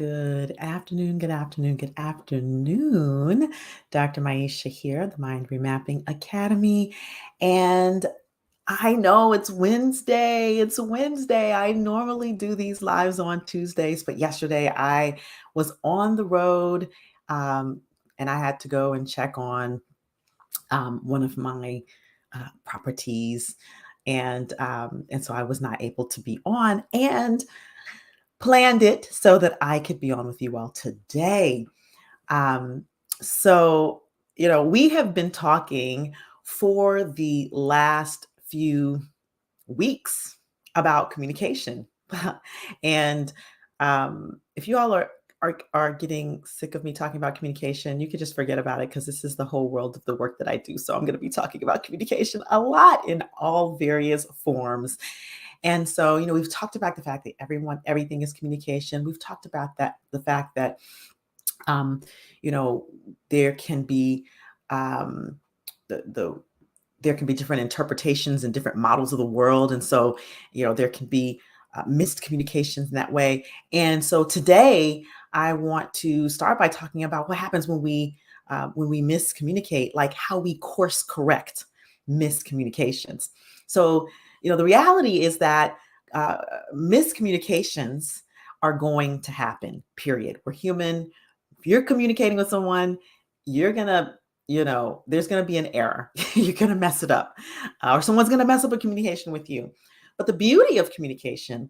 Good afternoon, good afternoon, good afternoon. Dr. Maisha here, the Mind ReMapping Academy. And I know it's Wednesday. It's Wednesday. I normally do these lives on Tuesdays, but yesterday I was on the road um, and I had to go and check on one of my properties. And so I was not able to be on. And planned it so that I could be on with you all today. Um, so, we have been talking for the last few weeks about communication. and if you all are getting sick of me talking about communication, you could just forget about it because this is the whole world of the work that I do. So I'm going to be talking about communication a lot in all various forms. And so, we've talked about the fact that everything is communication. We've talked about the fact that, um, you know, there can be um, the there can be different interpretations and different models of the world, and so, there can be missed communications in that way. And so today, I want to start by talking about what happens when we miscommunicate, like how we course correct miscommunications. So, the reality is that uh, miscommunications are going to happen, period. We're human. If you're communicating with someone, you're going to, there's going to be an error. You're going to mess it up, or someone's going to mess up a communication with you. But the beauty of communication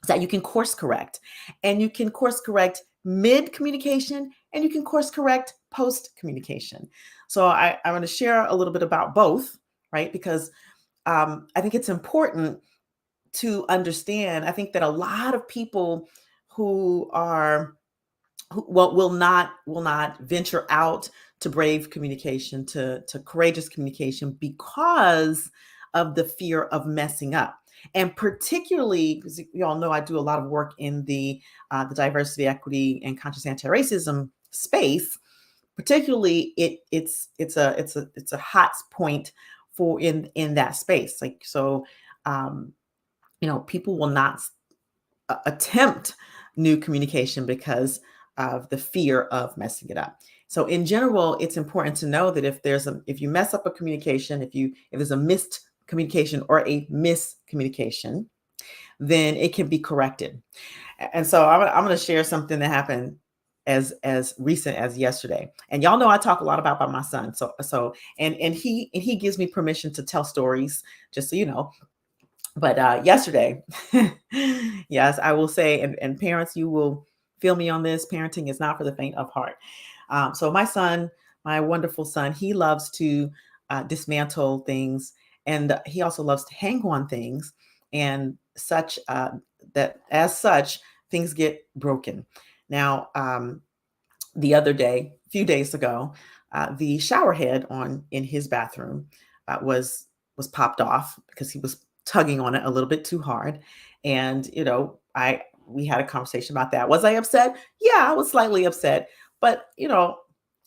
is that you can course correct, and you can course correct mid communication, and you can course correct post communication. So I want to share a little bit about both, right? Because I think it's important to understand. I think that a lot of people who are will not venture out to brave communication, to courageous communication, because of the fear of messing up. And particularly because you all know I do a lot of work in the diversity, equity, and conscious anti-racism space. Particularly, it's a hot point for in that space. Like so, um, people will not attempt new communication because of the fear of messing it up. So in general, it's important to know that if you mess up a communication, if there's a missed communication or a miscommunication, then it can be corrected. And so I'm going to share something that happened as recent as yesterday. And y'all know I talk a lot about my son. And he gives me permission to tell stories, just so you know. But yesterday, yes, I will say, and parents, you will feel me on this. Parenting is not for the faint of heart. So my son, my wonderful son, he loves to dismantle things, and he also loves to hang on things, and such that as such things get broken. Now, the other day, a few days ago, the shower head on in his bathroom was popped off because he was tugging on it a little bit too hard. And I we had a conversation about that. Was I upset? Yeah, I was slightly upset. But a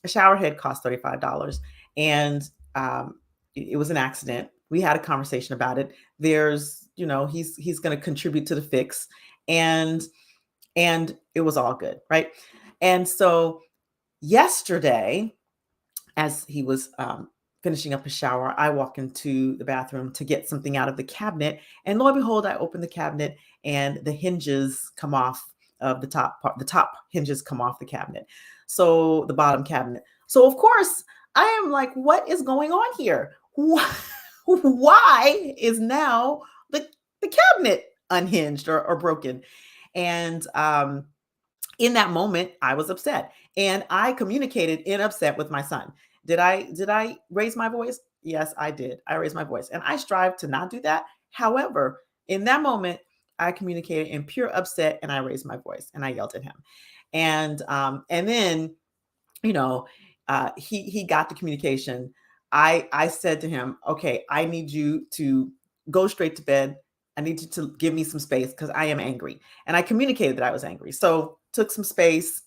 shower head cost $35, and it was an accident. We had a conversation about it. There's, he's going to contribute to the fix, and it was all good, right? And so yesterday, as he was finishing up his shower, I walk into the bathroom to get something out of the cabinet, and lo and behold, I open the cabinet, and the hinges come off of the top part. The top hinges come off the cabinet, so the bottom cabinet. So of course, I am like, "What is going on here? Why is now the cabinet unhinged or broken?" And in that moment, I was upset, and I communicated in upset with my son. Did I raise my voice? Yes, I did. I raised my voice, and I strive to not do that. However, in that moment, I communicated in pure upset, and I raised my voice, and I yelled at him. And then, you know, he got the communication. I said to him, "Okay, I need you to go straight to bed. I need you to give me some space because I am angry." And I communicated that I was angry. So took some space,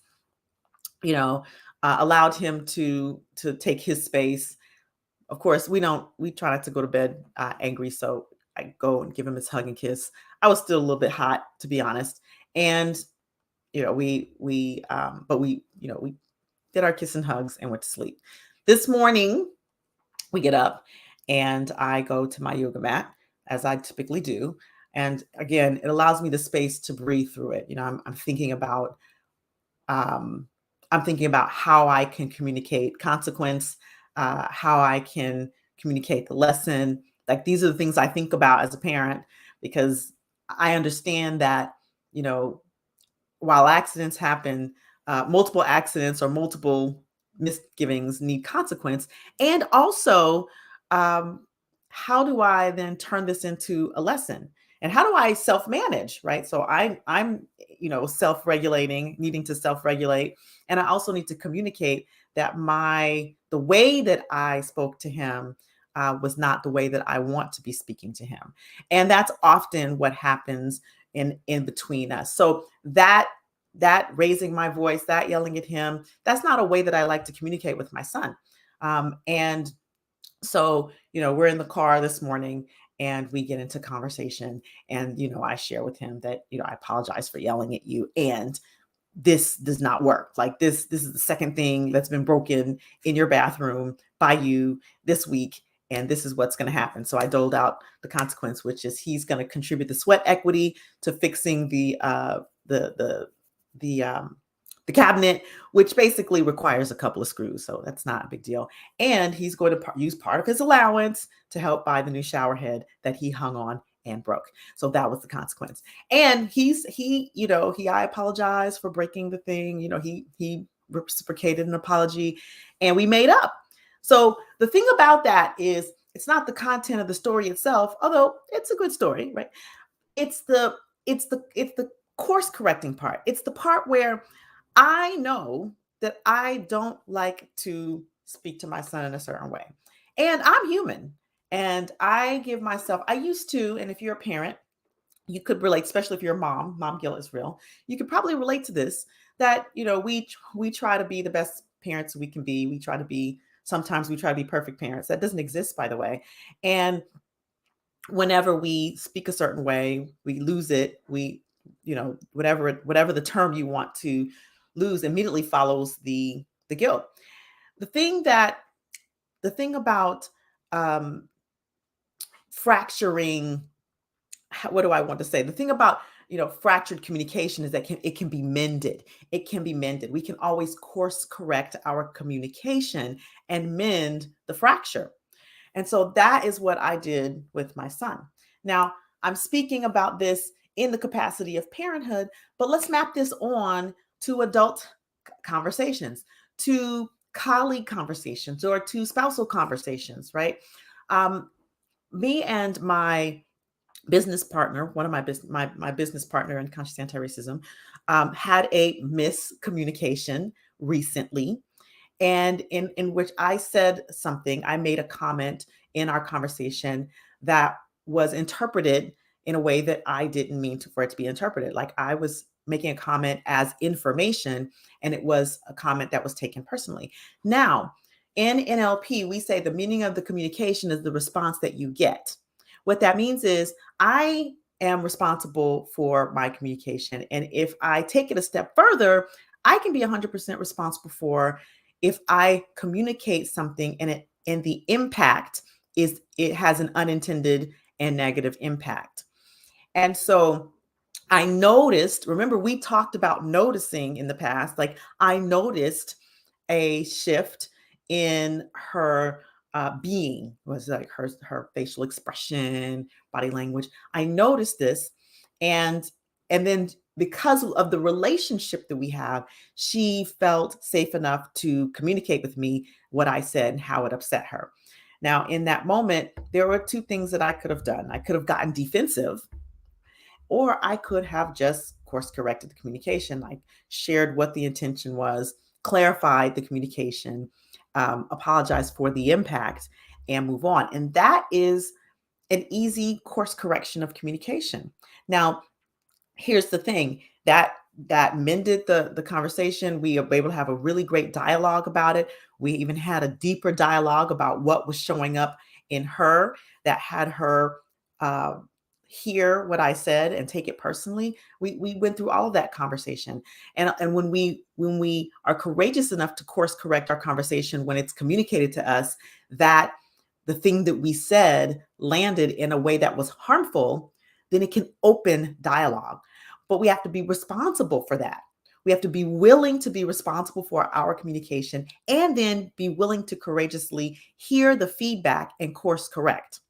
allowed him to take his space. Of course, we try not to go to bed angry, so I go and give him his hug and kiss. I was still a little bit hot, to be honest, and but we did our kiss and hugs and went to sleep. This morning, we get up and I go to my yoga mat as I typically do. And again, it allows me the space to breathe through it. Um, I'm thinking about how I can communicate consequence, how I can communicate the lesson. Like these are the things I think about as a parent because I understand that, you know, while accidents happen, multiple accidents or multiple misgivings need consequence. And also, um, how do I then turn this into a lesson? And how do I self-manage, right? So I'm self-regulating, needing to self-regulate, and I also need to communicate that the way that I spoke to him was not the way that I want to be speaking to him, and that's often what happens in between us. So that raising my voice, that yelling at him, that's not a way that I like to communicate with my son. And so, we're in the car this morning and we get into conversation, and I share with him that, I apologize for yelling at you, and this does not work. Like this is the second thing that's been broken in your bathroom by you this week, and this is what's going to happen. So I doled out the consequence, which is he's going to contribute the sweat equity to fixing the the cabinet, which basically requires a couple of screws. So that's not a big deal. And he's going to use part of his allowance to help buy the new shower head that he hung on and broke. So that was the consequence. And I apologized for breaking the thing. He reciprocated an apology and we made up. So the thing about that is it's not the content of the story itself, although it's a good story, right? It's the course correcting part. It's the part where I know that I don't like to speak to my son in a certain way. And I'm human. And I used to, and if you're a parent, you could relate, especially if you're a mom guilt is real. You could probably relate to this, that, we try to be the best parents we can be. Sometimes we try to be perfect parents. That doesn't exist, by the way. And whenever we speak a certain way, we lose it. Whatever the term you want to lose immediately follows the guilt. The thing that the thing about fracturing, what do I want to say? The thing about fractured communication is that it can be mended. It can be mended. We can always course correct our communication and mend the fracture. And so that is what I did with my son. Now, I'm speaking about this in the capacity of parenthood, but let's map this on to adult conversations, to colleague conversations, or to spousal conversations, right? Me and my business partner, one of my business partner in conscious anti-racism, had a miscommunication recently, and in which I said something. I made a comment in our conversation that was interpreted in a way that I didn't mean for it to be interpreted. Like I was making a comment as information, and it was a comment that was taken personally. Now, in NLP, we say the meaning of the communication is the response that you get. What that means is I am responsible for my communication. And if I take it a step further, I can be 100% responsible for if I communicate something and the impact is it has an unintended and negative impact. And so I noticed, remember we talked about noticing in the past, like I noticed a shift in her being, was like her facial expression, body language. I noticed this, and then because of the relationship that we have, she felt safe enough to communicate with me what I said and how it upset her. Now, in that moment, there were two things that I could have done. I could have gotten defensive, or I could have just course corrected the communication, like shared what the intention was, clarified the communication, apologized for the impact, and move on. And that is an easy course correction of communication. Now, here's the thing that mended the conversation. We were able to have a really great dialogue about it. We even had a deeper dialogue about what was showing up in her that had her hear what I said and take it personally. We went through all of that conversation. And when we are courageous enough to course correct our conversation when it's communicated to us that the thing that we said landed in a way that was harmful, then it can open dialogue. But we have to be responsible for that. We have to be willing to be responsible for our communication and then be willing to courageously hear the feedback and course correct.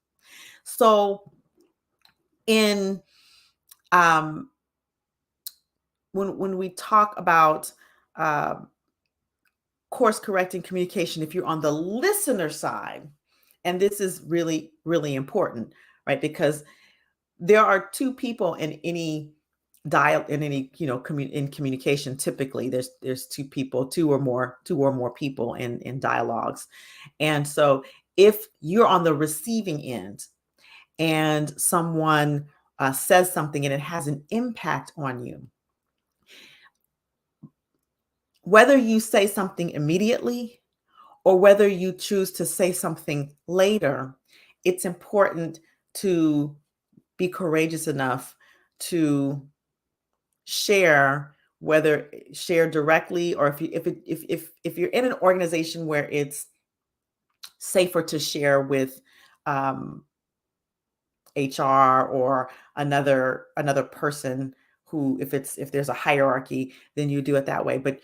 So in um, when we talk about uh, course correcting communication, if you're on the listener side, and this is really really important, right? Because there are two people in any in any in communication. Typically there's two people, two or more people in dialogues. And so if you're on the receiving end and someone says something and it has an impact on you, whether you say something immediately or whether you choose to say something later, it's important to be courageous enough to share, whether share directly, or if you're in an organization where it's safer to share with um, HR or another person, who if there's a hierarchy, then you do it that way. But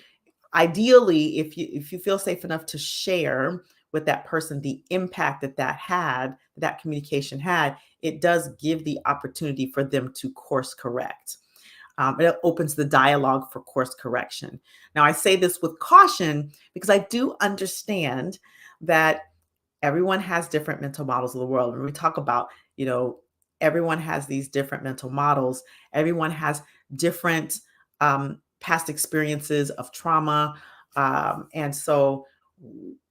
ideally, if you feel safe enough to share with that person the impact that communication had, it does give the opportunity for them to course correct. It opens the dialogue for course correction. Now, I say this with caution because I do understand that everyone has different mental models of the world. When we talk about, you know, everyone has these different mental models, everyone has different past experiences of trauma. And so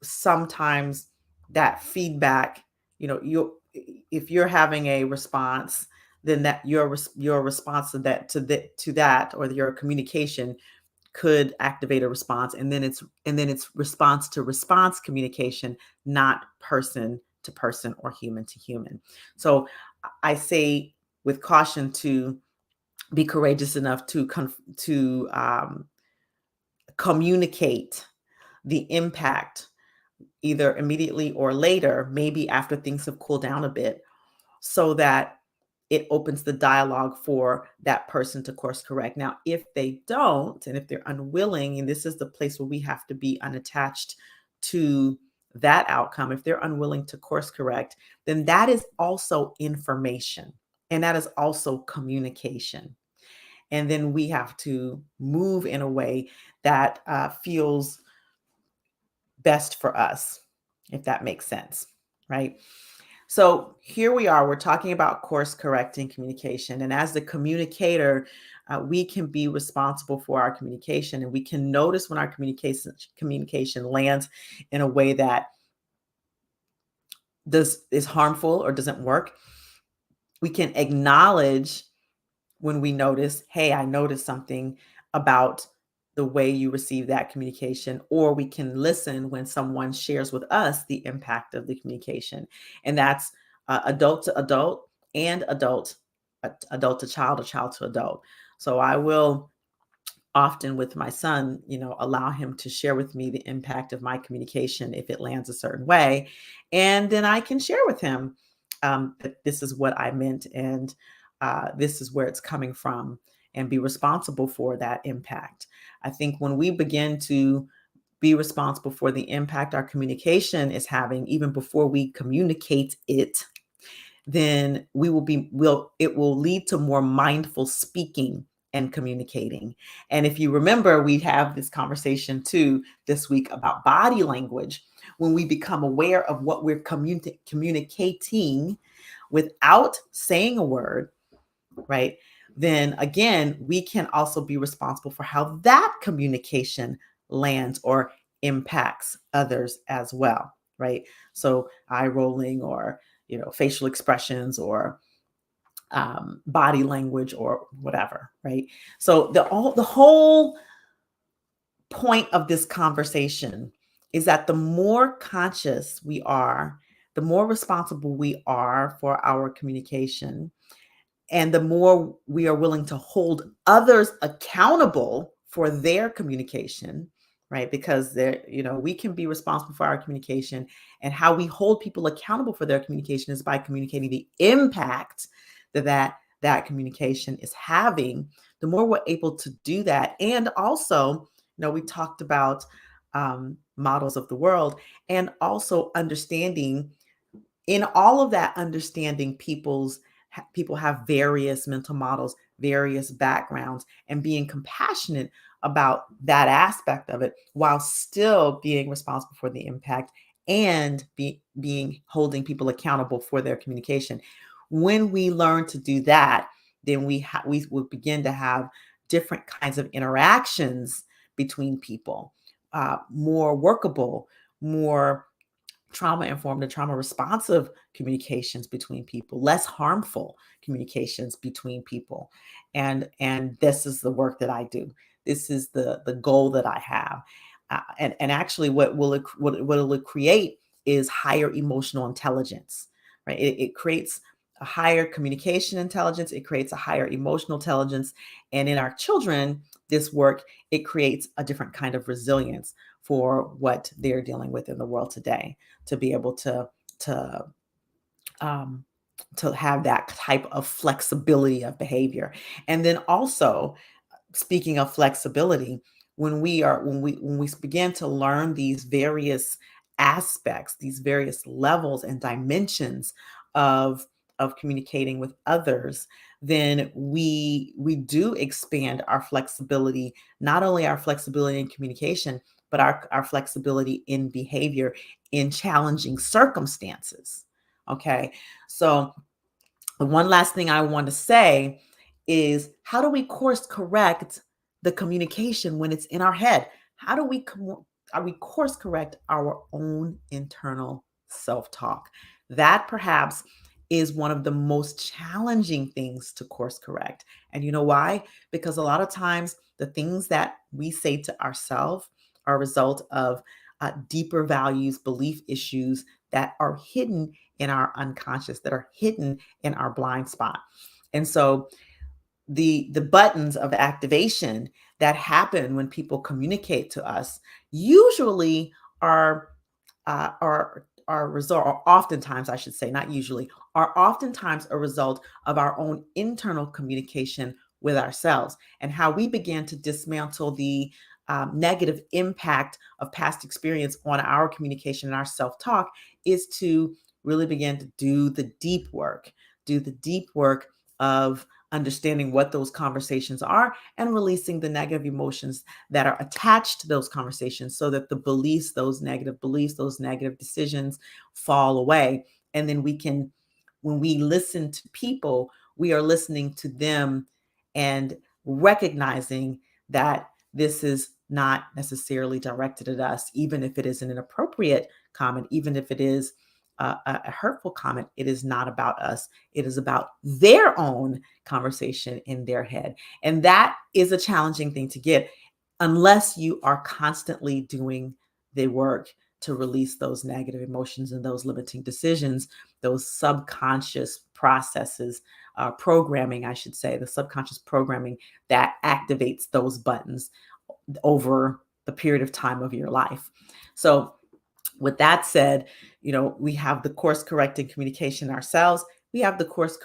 sometimes that feedback, if you're having a response, then that your response to that or your communication could activate a response, and then it's response to response communication, not person to person or human to human. So I say with caution to be courageous enough to communicate the impact either immediately or later, maybe after things have cooled down a bit, so that it opens the dialogue for that person to course correct. Now, if they don't, and if they're unwilling, and this is the place where we have to be unattached to that outcome, if they're unwilling to course correct, then that is also information and that is also communication. And then we have to move in a way that feels best for us, if that makes sense, right? So here we are, we're talking about course correcting communication. And as the communicator, we can be responsible for our communication, and we can notice when our communication lands in a way that is harmful or doesn't work. We can acknowledge when we notice, hey, I noticed something about the way you receive that communication, or we can listen when someone shares with us the impact of the communication. And that's adult to adult and adult to child or child to adult. So I will often with my son, allow him to share with me the impact of my communication if it lands a certain way. And then I can share with him that this is what I meant, and this is where it's coming from, and be responsible for that impact. I think when we begin to be responsible for the impact our communication is having, even before we communicate it, then it will lead to more mindful speaking and communicating. And if you remember, we have this conversation too this week about body language. When we become aware of what we're communicating without saying a word, right? Then again, we can also be responsible for how that communication lands or impacts others as well, right? So eye rolling, or facial expressions, or body language, or whatever, right? So the whole point of this conversation is that the more conscious we are, the more responsible we are for our communication, And the more we are willing to hold others accountable for their communication, right? Because we can be responsible for our communication, and how we hold people accountable for their communication is by communicating the impact that communication is having. The more we're able to do that, and also, we talked about models of the world, and also understanding, in all of that understanding, people have various mental models, various backgrounds, and being compassionate about that aspect of it, while still being responsible for the impact, and being holding people accountable for their communication. When we learn to do that, then we will begin to have different kinds of interactions between people, more workable, more trauma informed and trauma responsive communications between people, less harmful communications between people. And this is the work that I do. This is the goal that I have. And actually, what it will create is higher emotional intelligence, right? It creates a higher communication intelligence, it creates a higher emotional intelligence. And in our children, this work, it creates a different kind of resilience for what they're dealing with in the world today, to be able to um, to have that type of flexibility of behavior. And then also, speaking of flexibility, when we begin to learn these various aspects, these various levels and dimensions of communicating with others, then we do expand our flexibility, not only our flexibility in communication, but our flexibility in behavior in challenging circumstances. Okay. So the one last thing I want to say is, how do we course correct the communication when it's in our head? How do we course correct our own internal self-talk? That perhaps is one of the most challenging things to course correct. And you know why? Because a lot of times the things that we say to ourselves are a result of deeper values, belief issues that are hidden in our unconscious, that are hidden in our blind spot. And so the buttons of activation that happen when people communicate to us usually are are result, or oftentimes, I should say, not usually, are oftentimes a result of our own internal communication with ourselves, and how we began to dismantle the negative impact of past experience on our communication and our self-talk, is to really begin to do the deep work of understanding what those conversations are, and releasing the negative emotions that are attached to those conversations, so that the beliefs, those negative decisions fall away. And then when we listen to people, we are listening to them, and recognizing that this is not necessarily directed at us, even if it is an inappropriate comment, even if it is a hurtful comment. It is not about us. It is about their own conversation in their head. And that is a challenging thing to get, unless you are constantly doing the work to release those negative emotions and those limiting decisions, those subconscious processes, programming, I should say, the subconscious programming that activates those buttons over the period of time of your life. So, with that said, we have the course correcting communication ourselves. We have the course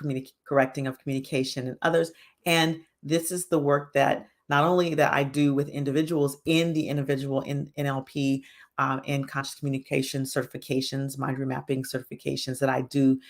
correcting of communication in others. And this is the work that not only that I do with individuals in the individual in NLP and conscious communication certifications, mind remapping certifications that I do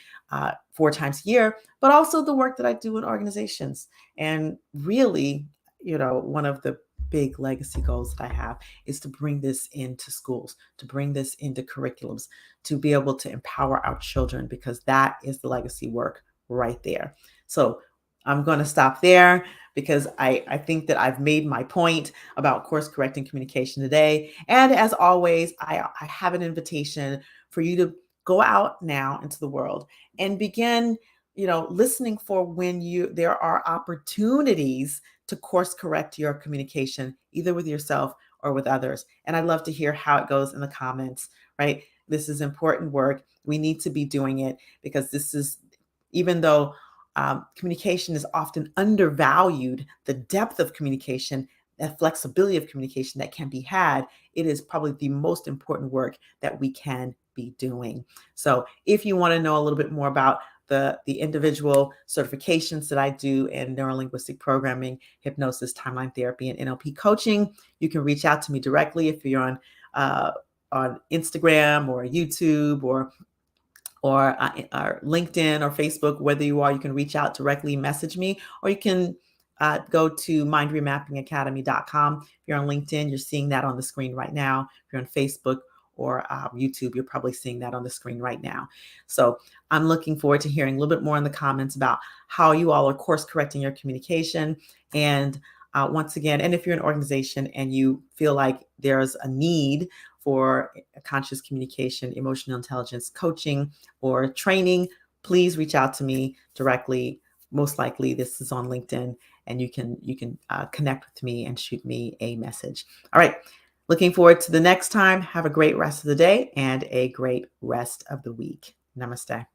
4 times a year, but also the work that I do in organizations. And really, one of the big legacy goals that I have is to bring this into schools, to bring this into curriculums, to be able to empower our children, because that is the legacy work right there. So I'm going to stop there, because I think that I've made my point about course correcting communication today. And as always, I have an invitation for you to go out now into the world and begin, listening for when there are opportunities to course correct your communication, either with yourself or with others. And I'd love to hear how it goes in the comments, right? This is important work. We need to be doing it, because this is, even though communication is often undervalued. The depth of communication, that flexibility of communication that can be had, it is probably the most important work that we can be doing. So if you want to know a little bit more about the individual certifications that I do in neurolinguistic programming, hypnosis, timeline therapy, and NLP coaching, you can reach out to me directly if you're on Instagram or YouTube or LinkedIn or Facebook, whether you are, you can reach out directly, message me, or you can go to mindremappingacademy.com. If you're on LinkedIn, you're seeing that on the screen right now. If you're on Facebook or YouTube, you're probably seeing that on the screen right now. So I'm looking forward to hearing a little bit more in the comments about how you all are course correcting your communication. And once again, and if you're an organization and you feel like there's a need for conscious communication, emotional intelligence coaching, or training, please reach out to me directly. Most likely this is on LinkedIn, and you can connect with me and shoot me a message. All right. Looking forward to the next time. Have a great rest of the day and a great rest of the week. Namaste.